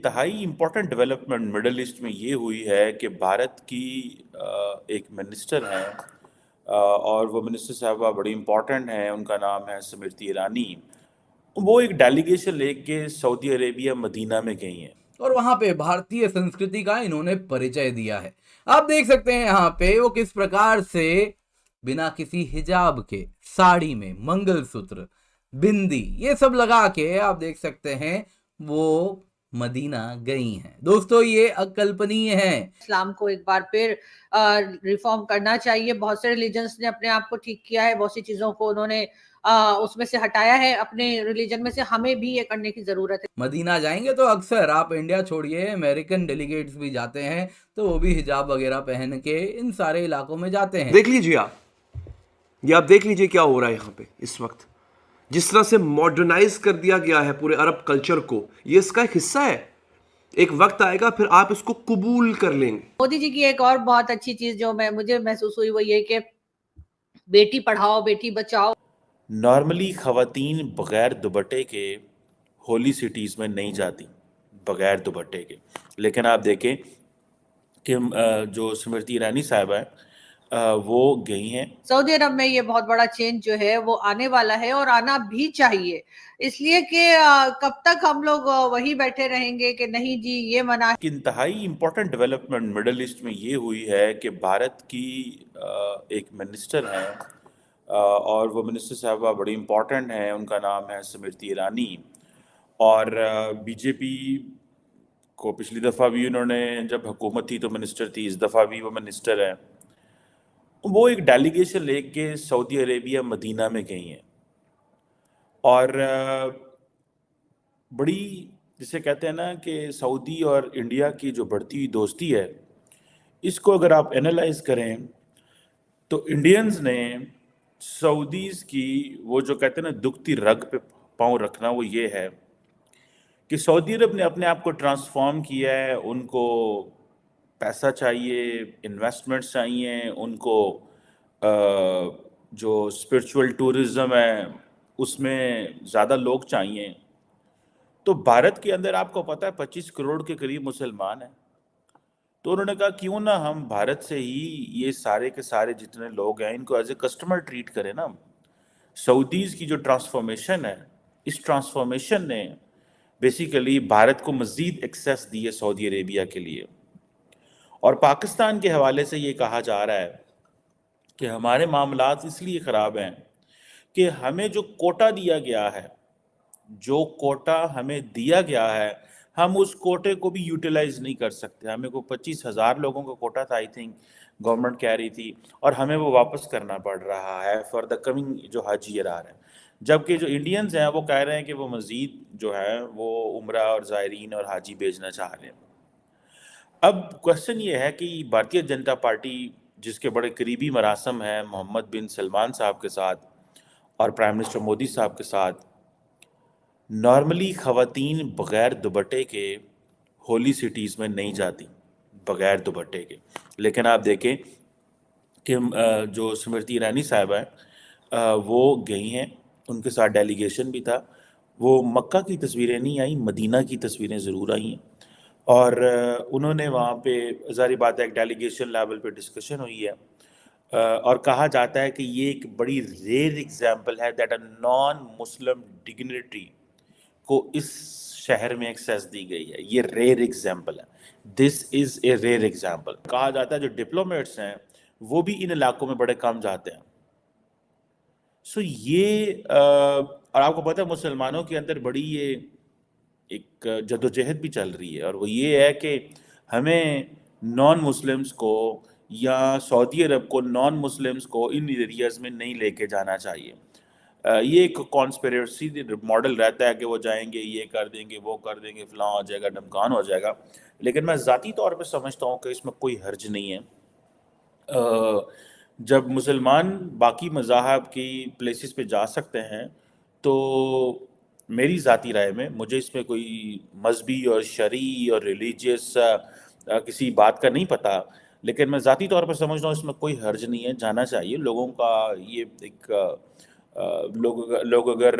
انتہائی important development middle asset میں یہ ہوئی ہے کہ بھارت کی ایک منسٹر ہیں اور وہ منسٹر صاحبہ بڑی امپورٹنٹ ہیں، ان کا نام ہے سمرتی ایرانی۔ وہ ایک ڈیلیگیشن لے کے سعودی عربیہ مدینہ میں گئی ہیں اور وہاں پہ بھارتیہ سنسکرتی کا انہوں نے پریچے دیا ہے۔ آپ دیکھ سکتے ہیں یہاں پہ وہ کس پرکار سے بنا کسی حجاب کے ساڑی میں منگل سوتر، بندی، یہ سب لگا کے آپ دیکھ سکتے ہیں وہ مدینہ گئی ہیں۔ دوستو یہ اکلپنیہ ہے۔ اسلام کو ایک بار پھر ریفارم کرنا چاہیے۔ بہت سے ریلیجنز نے اپنے آپ کو ٹھیک کیا ہے، بہت سی چیزوں کو انہوں نے اس میں سے ہٹایا ہے اپنے ریلیجن میں سے، ہمیں بھی یہ کرنے کی ضرورت ہے۔ مدینہ جائیں گے تو اکثر آپ انڈیا چھوڑیے امریکن ڈیلیگیٹس بھی جاتے ہیں تو وہ بھی حجاب وغیرہ پہن کے ان سارے علاقوں میں جاتے ہیں۔ دیکھ لیجیے آپ دیکھ لیجیے کیا ہو رہا ہے یہاں پہ اس وقت، جس طرح سے ماڈرنائز کر دیا گیا ہے پورے عرب کلچر کو، یہ اس کا ایک حصہ ہے۔ ایک وقت آئے گا پھر آپ اس کو قبول کر لیں گے۔ مودی جی کی ایک اور بہت اچھی چیز جو مجھے محسوس ہوئی وہ یہ کہ بیٹی پڑھاؤ بیٹی بچاؤ۔ نارملی خواتین بغیر دوپٹے کے ہولی سٹیز میں نہیں جاتی، بغیر دوپٹے کے، لیکن آپ دیکھیں کہ جو سمرتی ایرانی صاحبہ ہیں وہ گئی ہیں۔ سعودی عرب میں یہ بہت بڑا چینج جو ہے وہ آنے والا ہے اور آنا بھی چاہیے، اس لیے کہ کب تک ہم لوگ وہی بیٹھے رہیں گے کہ نہیں جی یہ منع ہے۔ انتہائی امپورٹنٹ ڈیولپمنٹ مڈل ایسٹ میں یہ ہوئی ہے کہ بھارت کی ایک منسٹر ہیں اور وہ منسٹر صاحبہ بڑی امپورٹنٹ ہیں، ان کا نام ہے سمرتی ایرانی، اور بی جے پی کو پچھلی دفعہ بھی انہوں نے جب حکومت تھی تو منسٹر تھی، اس دفعہ بھی وہ منسٹر ہیں۔ وہ ایک ڈیلیگیشن لے کے سعودی عربیہ مدینہ میں گئی ہیں اور بڑی جسے کہتے ہیں نا کہ سعودی اور انڈیا کی جو بڑھتی ہوئی دوستی ہے، اس کو اگر آپ اینالائز کریں تو انڈینز نے سعودیز کی وہ جو کہتے ہیں نا دکھتی رگ پہ پاؤں رکھنا، وہ یہ ہے کہ سعودی عرب نے اپنے آپ کو ٹرانسفارم کیا ہے، ان کو پیسہ چاہیے، انویسٹمنٹس چاہیے، ان کو جو اسپرچول ٹورزم ہے اس میں زیادہ لوگ چاہیے۔ تو بھارت کے اندر آپ کو پتہ ہے 25 کروڑ کے قریب مسلمان ہیں، تو انہوں نے کہا کیوں نہ ہم بھارت سے ہی یہ سارے کے سارے جتنے لوگ ہیں ان کو ایز اے کسٹمر ٹریٹ کریں نا۔ سعودیز کی جو ٹرانسفارمیشن ہے، اس ٹرانسفارمیشن نے بیسیکلی بھارت کو مزید ایکسیس دی ہے سعودی عربیہ کے لیے، اور پاکستان کے حوالے سے یہ کہا جا رہا ہے کہ ہمارے معاملات اس لیے خراب ہیں کہ ہمیں جو کوٹا دیا گیا ہے، جو کوٹا ہمیں دیا گیا ہے، ہم اس کوٹے کو بھی یوٹیلائز نہیں کر سکتے۔ ہمیں کو 25,000 لوگوں کا کوٹا تھا، آئی تھنک گورنمنٹ کہہ رہی تھی، اور ہمیں وہ واپس کرنا پڑ رہا ہے فار دا کمنگ جو حج ایئر آ رہا ہے، جبکہ جو انڈینز ہیں وہ کہہ رہے ہیں کہ وہ مزید جو ہے وہ عمرہ اور زائرین اور حاجی بھیجنا چاہ رہے ہیں۔ اب کوشچن یہ ہے کہ بھارتیہ جنتا پارٹی جس کے بڑے قریبی مراسم ہیں محمد بن سلمان صاحب کے ساتھ اور پرائم منسٹر مودی صاحب کے ساتھ، نارملی خواتین بغیر دوپٹے کے ہولی سٹیز میں نہیں جاتی، بغیر دوپٹے کے، لیکن آپ دیکھیں کہ جو سمرتی ایرانی صاحبہ ہیں وہ گئی ہیں، ان کے ساتھ ڈیلیگیشن بھی تھا۔ وہ مکہ کی تصویریں نہیں آئیں، مدینہ کی تصویریں ضرور آئی ہیں، اور انہوں نے وہاں پہ ظاہری بات ہے ایک ڈیلیگیشن لیول پہ ڈسکشن ہوئی ہے، اور کہا جاتا ہے کہ یہ ایک بڑی ریئر ایگزامپل ہے that a naan Muslim dignitary کو اس شہر میں ایکسیس دی گئی ہے۔ یہ ریئر ایگزامپل ہے، دس از اے ریئر ایگزامپل۔ کہا جاتا ہے جو ڈپلومیٹس ہیں وہ بھی ان علاقوں میں بڑے کم جاتے ہیں۔ سو یہ اور آپ کو پتہ ہے مسلمانوں کے اندر بڑی یہ ایک جدوجہد بھی چل رہی ہے، اور وہ یہ ہے کہ ہمیں نان مسلمز کو یا سعودی عرب کو نان مسلمز کو ان ایریاز میں نہیں لے کے جانا چاہیے۔ یہ ایک کانسپیریسی ماڈل رہتا ہے کہ وہ جائیں گے، یہ کر دیں گے، وہ کر دیں گے، فلاں ہو جائے گا، ڈھمکان ہو جائے گا، لیکن میں ذاتی طور پہ سمجھتا ہوں کہ اس میں کوئی حرج نہیں ہے۔ جب مسلمان باقی مذاہب کی پلیسز پہ جا سکتے ہیں تو میری ذاتی رائے میں مجھے اس میں کوئی مذہبی اور شرعی اور ریلیجیس کسی بات کا نہیں پتہ، لیکن میں ذاتی طور پر سمجھتا ہوں اس میں کوئی حرج نہیں ہے، جانا چاہیے لوگوں کا۔ یہ ایک لوگ اگر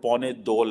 2.25